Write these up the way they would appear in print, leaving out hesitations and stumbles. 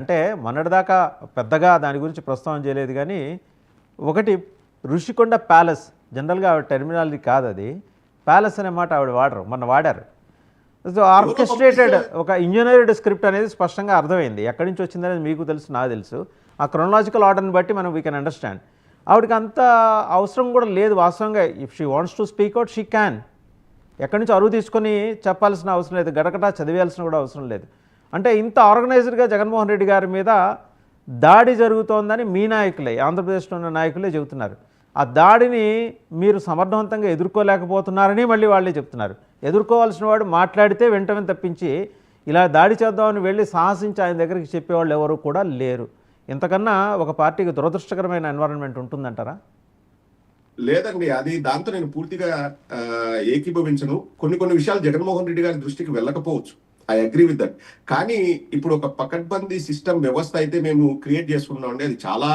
అంటే మొన్నటిదాకా పెద్దగా దాని గురించి ప్రస్తావన చేయలేదు కానీ ఒకటి ఋషికొండ ప్యాలెస్ జనరల్గా ఆవిడ టెర్మినాలజీ కాదు అది ప్యాలెస్ అనే మాట ఆవిడ వాడరు మొన్న వాడారు. సో ఆర్కెస్ట్రేటెడ్ ఒక ఇంజనీర్డ్ స్క్రిప్ట్ అనేది స్పష్టంగా అర్థమైంది. ఎక్కడి నుంచి వచ్చిందనేది మీకు తెలుసు, నాకు తెలుసు. ఆ క్రొనలాజికల్ ఆర్డర్ని బట్టి మనం వీ కెన్ అండర్స్టాండ్. ఆవిడకి అంత అవసరం కూడా లేదు వాస్తవంగా. If she wants to speak out she can. ఎక్కడి నుంచి అరువు తీసుకొని చెప్పాల్సిన అవసరం లేదు, గడకటా చదివేయాల్సిన కూడా అవసరం లేదు. అంటే ఇంత ఆర్గనైజ్డ్గా జగన్మోహన్ రెడ్డి గారి మీద దాడి జరుగుతోందని మీ నాయకులే, ఆంధ్రప్రదేశ్లో ఉన్న నాయకులే చెబుతున్నారు. ఆ దాడిని మీరు సమర్థవంతంగా ఎదుర్కోలేకపోతున్నారని మళ్ళీ వాళ్ళే చెప్తున్నారు. ఎదుర్కోవాల్సిన వాడు మాట్లాడితే వెంటనే తప్పించి ఇలా దాడి చేద్దామని వెళ్ళి సాహసించి ఆయన దగ్గరికి చెప్పేవాళ్ళు ఎవరు కూడా లేరు. ఇంతకన్నా ఒక పార్టీకి దురదృష్టకరమైన ఎన్వైరన్మెంట్ ఉంటుందంటారా? లేదండి, అది దాంతో నేను పూర్తిగా ఏకీభవించను. కొన్ని విషయాలు జగన్మోహన్ రెడ్డి గారి దృష్టికి వెళ్ళకపోవచ్చు, ఐ అగ్రీ విత్ దట్. కానీ ఇప్పుడు ఒక పకడ్బందీ సిస్టమ్ వ్యవస్థ అయితే మేము క్రియేట్ చేసుకున్నామండి. అది చాలా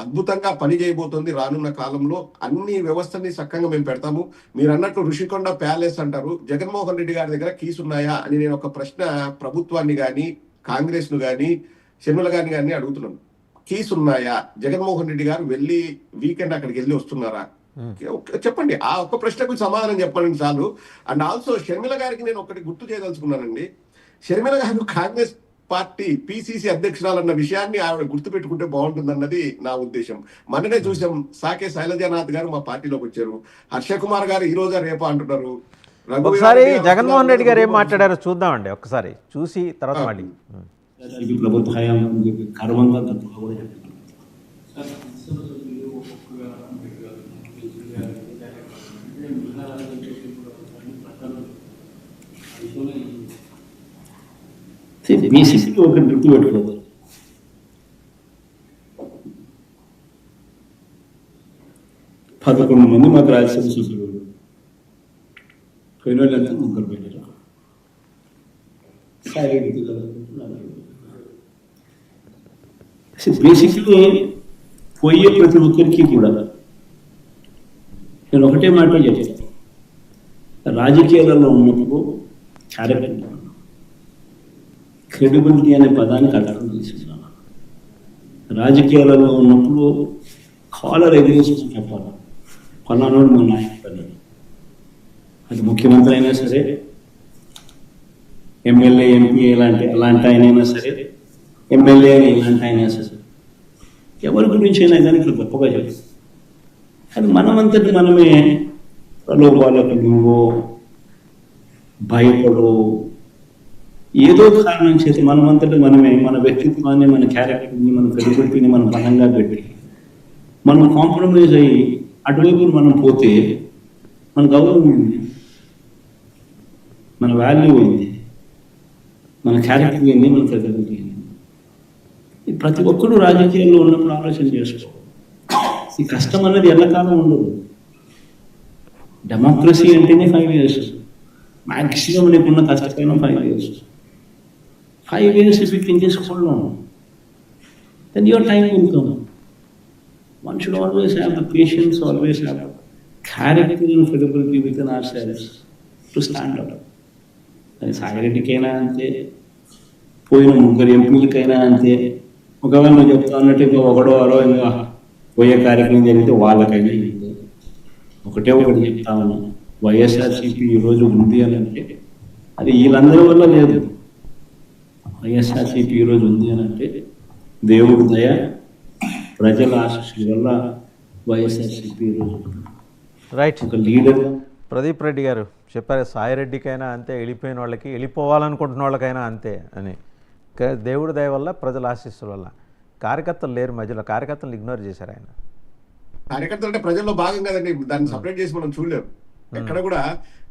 అద్భుతంగా పని చేయబోతోంది. రానున్న కాలంలో అన్ని వ్యవస్థని చక్కగా మేము పెడతాము. మీరు అన్నట్టు ఋషికొండ ప్యాలెస్ అంటారు, జగన్మోహన్ రెడ్డి గారి దగ్గర కీస్ ఉన్నాయా అని నేను ఒక ప్రశ్న ప్రభుత్వాన్ని కానీ కాంగ్రెస్ ను కానీ షర్మిల గారిని కానీ అడుగుతున్నాను. కీస్ ఉన్నాయా? జగన్మోహన్ రెడ్డి గారు వెళ్ళి వీకెండ్ అక్కడికి వెళ్ళి వస్తున్నారా? చెప్పండి. ఆ ఒక్క ప్రశ్నకు సమాధానం చెప్పండి చాలు. అండ్ ఆల్సో షర్మిల గారికి నేను ఒకటి గుర్తు చేయదలుచుకున్నానండి. షర్మిల గారు కాంగ్రెస్ పార్టీ పిసిసి అధ్యక్షురాలన్న విషయాన్ని ఆవిడ గుర్తుపెట్టుకుంటే బాగుంటుందన్నది నా ఉద్దేశం. మననే చూసాం, సాకే శైలజానాథ్ గారు మా పార్టీలోకి వచ్చారు. హర్ష కుమార్ గారు ఈ రోజా రేపా అంటున్నారు. ఒకసారి జగన్మోహన్ రెడ్డి గారు ఏం మాట్లాడారో చూద్దామండి, ఒకసారి చూసి తర్వాత మళ్ళీ. ప్రభుత్వ హయాం గర్వంగా కూడా చెప్తున్నారు. బేసిక్లీ ఒక గుర్తు పెట్టుకోవాలి. పదకొండు మంది మాకు రాజ్యసభ సభ్యులు పోయిన వాళ్ళంతా ముగ్గురు పోయినారు. బేసిక్లీ పోయే ప్రతి ఒక్కరికి కూడా నేను ఒకటే మాట చెప్తాను. రాజకీయాలలో ఉన్నప్పుడు క్యారెక్టర్, క్రెడిబిలిటీ అనే పదానికి అర్థం తీసుకున్నాను. రాజకీయాలలో ఉన్నప్పుడు కాలర్ ఎగరేసి చెప్పాలి, పలానాడు మా నాయకుడు. అది ముఖ్యమంత్రి అయినా సరే, ఎమ్మెల్యే ఎంపీ అలాంటి ఆయనైనా సరే, ఎమ్మెల్యే ఇలాంటి అయినా సరే, ఎవరి గురించి అయినా కానీ ఇట్లా గొప్పగా చెప్తాం. కానీ మనమంతటి మనమే ప్రలోభాలకు నువ్వు భయపడు ఏదో కారణం చేసి మనమంతటి మనమే మన వ్యక్తిత్వాన్ని, మన క్యారెక్టర్ని, మన క్రెడిబిలిటీని మనం బలంగా పెట్టి మనం కాంప్రమైజ్ అయ్యి అటువైపు మనం పోతే మన గౌరవం ఉంది, మన వాల్యూ ఉంది, మన క్యారెక్టర్ ఏంది, మన క్రెడిబిలిటీ ఏంది. ప్రతి ఒక్కరు రాజకీయాల్లో ఉన్నప్పుడు ఆలోచన చేసుకో. ఈ కష్టం అన్నది ఎల్లకాలం ఉండదు. డెమోక్రసీ అంటేనే 5 years. మ్యాక్సిమం నీకున్న కష్టమైన 5 years. 5 years if you can just hold on, then your time will come. One should always have the patience, always have the character and credibility within ourselves to stand up. అది సాయిరెడ్డికైనా అంతే, పోయిన ముగ్గురు ఎంపీలకైనా అంతే. ఒకవేళ నువ్వు చెప్తా ఉన్నట్టు ఇంకా ఒకడో అరో ఇంకా పోయే కార్యక్రమం జరిగితే వాళ్ళకైనా ఒకటి చెప్తా ఉన్నాను. వైఎస్ఆర్సీపీ ఈరోజు ఉంది అని అంటే అది వీళ్ళందరి వల్ల లేదు. వైఎస్ఆర్సీపీ ఈరోజు ఉంది అని అంటే దేవుడి దయ, ప్రజల ఆశీస్సుల వల్ల వైఎస్ఆర్సీపీ ఈరోజు రైట్. ఒక లీడర్. ప్రదీప్ రెడ్డి గారు చెప్పారు, సాయిరెడ్డికైనా అంతే, వెళ్ళిపోయిన వాళ్ళకి, వెళ్ళిపోవాలనుకుంటున్న వాళ్ళకైనా అంతే అని. దేవుడి దయ వల్ల, ప్రజల ఆశీస్సుల వల్ల. కార్యకర్తలు లేరు మధ్యలో, కార్యకర్తలు ఇగ్నోర్ చేశారు ఆయన. కార్యకర్తలు అంటే ప్రజల్లో భాగం కదండి, దాన్ని సపరేట్ చేసి మనం చూడలేము. ఎక్కడ కూడా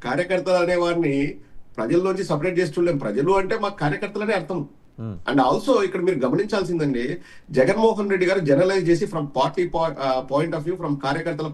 కార్యకర్తలు అనే వారిని ప్రజల్లోంచి సపరేట్ చేసి చూడలేము. ప్రజలు అంటే మాకు కార్యకర్తలనే అర్థం. అండ్ ఆల్సో ఇక్కడ మీరు గమనించాల్సిందండి, జగన్మోహన్ రెడ్డి గారు జనరలైజ్ చేసి from party point of view, from కార్యకర్తల